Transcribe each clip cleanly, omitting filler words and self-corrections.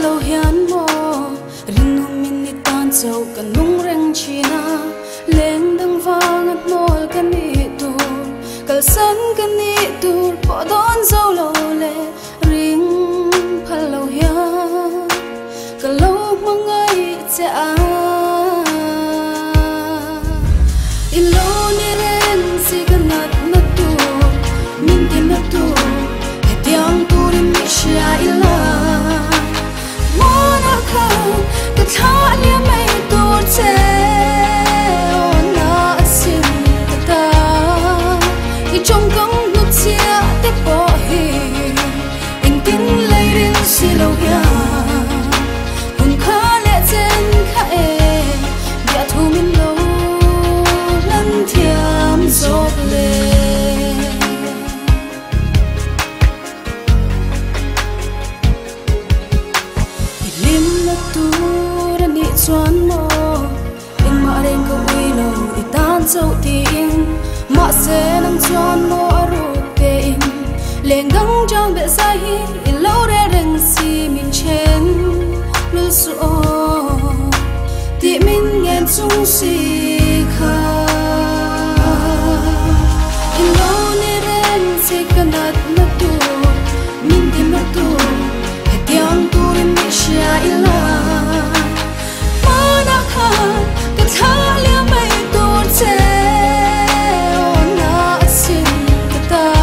Lâu hiền mò rin hôm mình tan dầu cả nung răng china lên đằng vàng ngắt nồi cái nị tu cả sân cái nị tu bỏ đón dầu lâu lệ ring phật lâu hiền cả lâu mong ai cha in lâu ni ren si cái nát tu mình tin nát tu cái tiếng tu rin mi shia ila cái thả liêm mây tuột che na xin ta cái trong công nút chia tiếp bỏ hi anh tin lấy đến si lâu ya hùng khá lẽ trên khai đã thu mình lâu lần thiam dốc lên lim là tu chuan mo in ma reng ko ui lo i tan chau ti in ma se nang chuan mo aru te in leng gang jang be sa hi in lo re reng si min chen lu su o ti min ngen chung si kha in lo ne reng se kanat na tu min ti na tu he tiang tu rin mi sha ila cái thả liêm mây tuột che na xin ta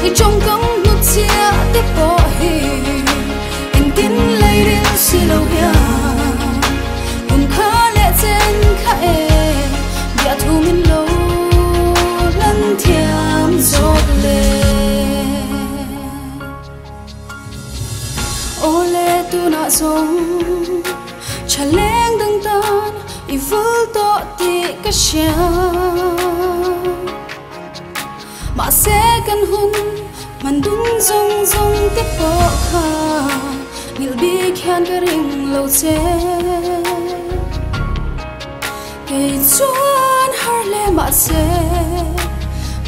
cái trong công nút chia tiếp bỏ hi anh tin lấy đến si lâu ya hùng khá lẽ trên khai đã thu mình lâu lần thiam dốt lên ô lê tu na giống cha lên đằng tan i vỡ to ti cái xe mà sẽ cần hun mình đúng rong rong tiếp bỏ kha nhiều bi khan cái ring lâu che cái chuan har le mà sẽ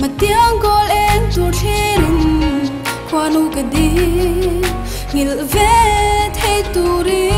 mà tiếng gọi em tuột thiên qua nu cái đi nhiều về thấy tu đi